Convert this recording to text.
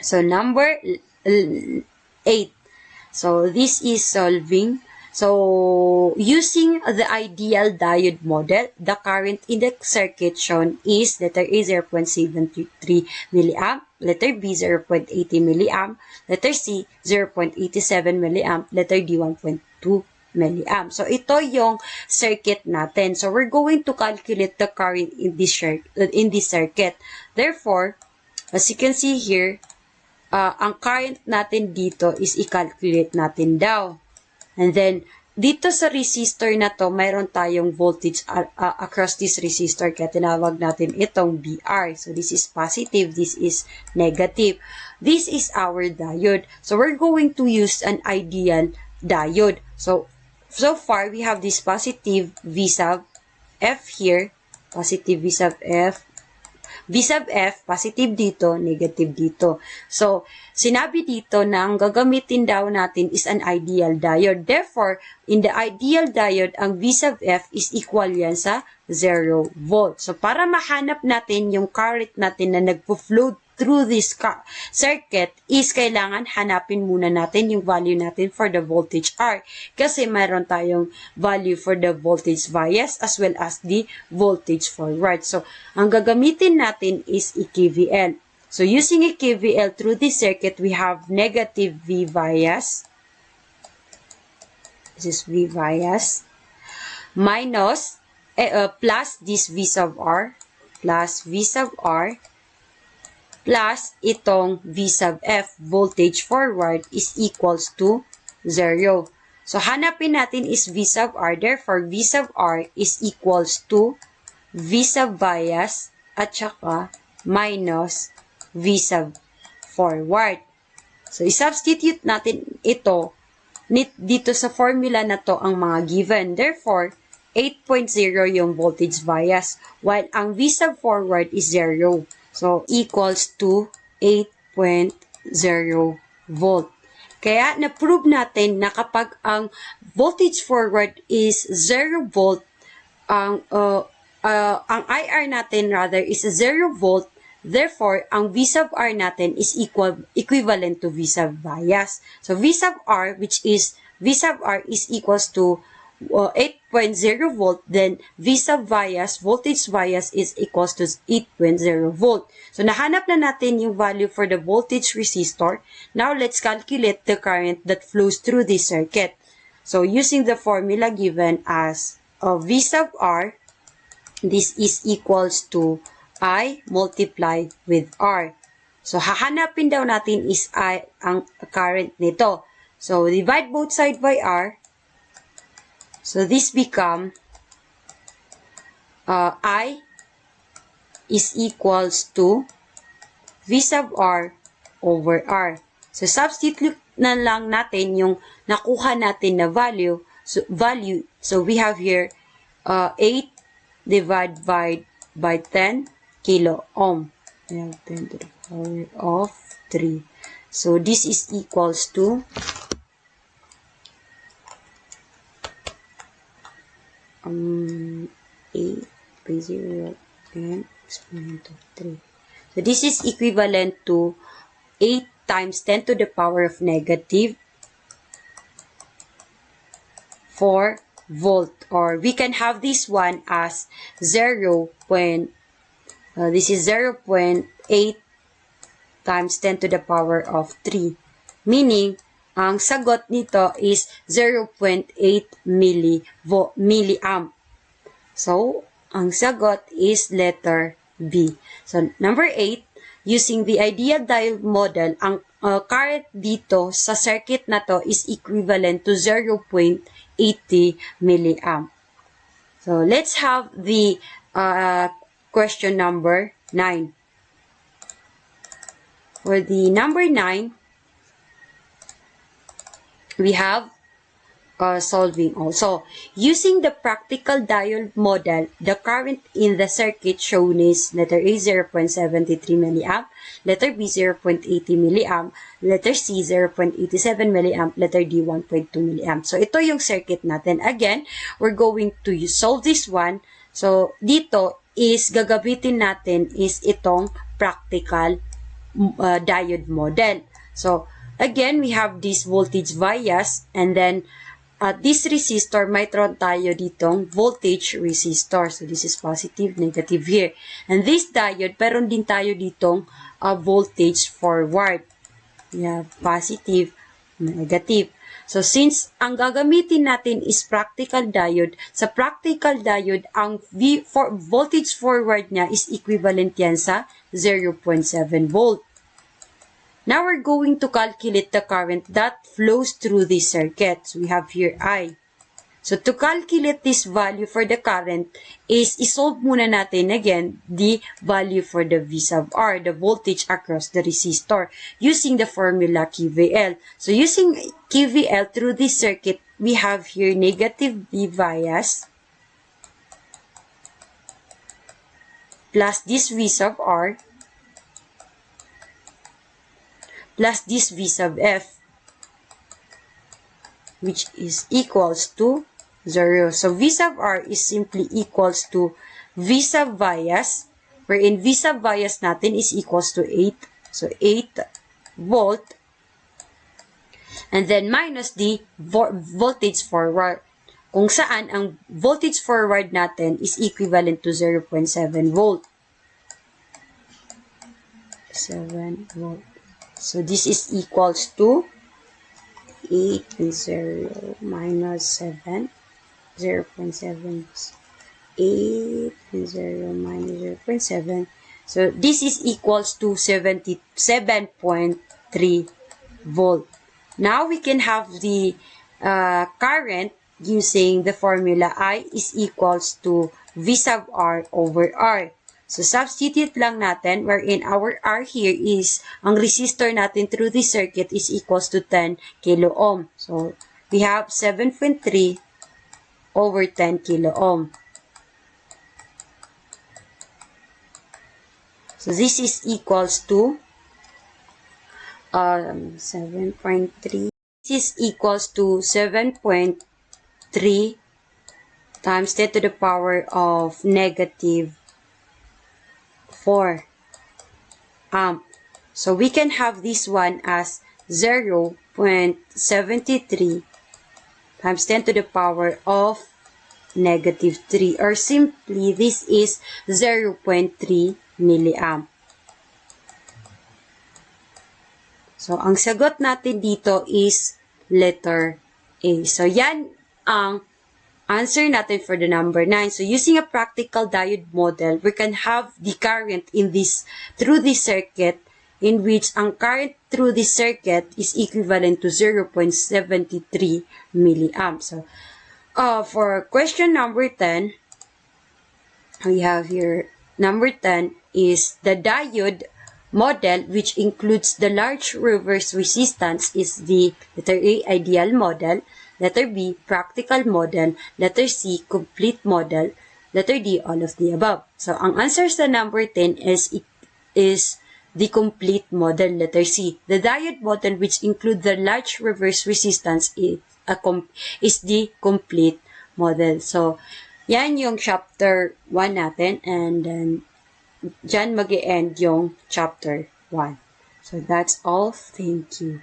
So, number 8. So, this is solving. So, using the ideal diode model, the current in the circuit shown is letter A 0.73 milliamp, letter B 0.80 milliamp, letter C 0.87 milliamp, letter D 1.2 milliamp. So, ito yung circuit natin. So, we're going to calculate the current in this circuit. Therefore, as you can see here, ang current natin dito is i-calculate natin daw. And then, dito sa resistor na to, mayroon tayong voltage across this resistor. Kaya tinawag natin itong BR. So, this is positive. This is negative. This is our diode. So, we're going to use an ideal diode. So far, we have this positive V sub F here. Positive V sub F. V sub F, positive dito, negative dito. So, sinabi dito na ang gagamitin daw natin is an ideal diode. Therefore, in the ideal diode, ang V sub F is equal yan sa 0 volt. So, para mahanap natin yung current natin na nagpo-flow through this circuit is kailangan hanapin muna natin yung value natin for the voltage R. Kasi mayroon tayong value for the voltage bias as well as the voltage forward. So, ang gagamitin natin is KVL. So, using KVL through this circuit, we have negative V bias. This is V bias. Minus, plus this V sub R. Plus V sub R. Plus itong V sub F, voltage forward, is equals to 0. So, hanapin natin is V sub R. Therefore, V sub R is equals to V sub bias at saka minus V sub forward. So, i-substitute natin ito dito sa formula na to ang mga given. Therefore, 8.0 yung voltage bias, while ang V sub forward is 0. So, equals to 8.0 volt. Kaya, na-prove natin na kapag ang voltage forward is 0 volt, ang IR natin rather is 0 volt, therefore, ang V sub R natin is equivalent to V sub bias. So, V sub R, V sub R is equals to 8.0 volt, then V sub bias, voltage bias is equals to 8.0 volt. So, nahanap na natin yung value for the voltage resistor. Now, let's calculate the current that flows through this circuit. So, using the formula given as V sub R, this is equals to I multiplied with R. So, hahanapin daw natin is I ang current nito. So, divide both side by R. So, this become I is equals to V sub R over R. So, substitute na lang natin yung nakuha natin na value. So we have here 8 divided by 10 kilo ohm. We have 10 to the power of 3. So, this is equals to 8 by 0 and exponent of 3. So, this is equivalent to 8 times 10 to the power of negative 4 volt. Or we can have this one as 0.8 times 10 to the power of 3. Meaning, ang sagot nito is 0.8 milliamp. So, ang sagot is letter B. So, number 8, using the ideal diode model, ang current dito sa circuit na to is equivalent to 0.80 milliamp. So, let's have the question number 9. For the number 9, we have solving also. Using the practical diode model, the current in the circuit shown is letter A 0.73 milliamp, letter B 0.80 milliamp, letter C 0.87 milliamp, letter D 1.2 milliamp. So, ito yung circuit natin. Again, we're going to solve this one. So, dito is gagabitin natin is itong practical diode model. So, again, we have this voltage bias, and then at this resistor, mayroon tayo ditong voltage resistor. So, this is positive, negative here. And this diode, meron din tayo ditong voltage forward. We have positive, negative. So, since ang gagamitin natin is practical diode, sa practical diode, ang voltage forward niya is equivalent yan sa 0.7 volt. Now, we're going to calculate the current that flows through this circuit. So, we have here I. So, to calculate this value for the current is isolve muna natin again the value for the V sub R, the voltage across the resistor, using the formula KVL. So, using KVL through this circuit, we have here negative V bias plus this V sub R plus this V sub F, which is equals to 0. So, V sub R is simply equals to V sub bias, wherein V sub bias natin is equals to 8. So, 8 volt. And then, minus the voltage forward. Kung saan, ang voltage forward natin is equivalent to 0.7 volt. 7 volt. So, this is equals to 8 and 0 minus 7. 0.7. 8 and 0 minus 0.7. So, this is equals to 77.3 volt. Now, we can have the current using the formula I is equals to V sub R over R. So, substitute lang natin wherein our R here is, ang resistor natin through this circuit is equals to 10 kilo ohm. So, we have 7.3 over 10 kilo ohm. So, this is equals to 7.3. This is equals to 7.3 times 10 to the power of negative 4 amp. So, we can have this one as 0.73 times 10 to the power of negative 3. Or simply, this is 0.3 milliamp. So, ang sagot natin dito is letter A. So, yan ang answer natin for the number 9. So, using a practical diode model, we can have the current in this, through this circuit, in which ang current through this circuit is equivalent to 0.73 milliamp. So, for question number 10, we have here, number 10 is the diode model, which includes the large reverse resistance, is the letter A, ideal model, letter B, practical model, letter C, complete model, letter D, all of the above. So, ang answer sa number 10 is the complete model, letter C. The diode model, which include the large reverse resistance, is the complete model. So, yan yung chapter 1 natin, and then dyan mag-e-end yung chapter 1. So, that's all. Thank you.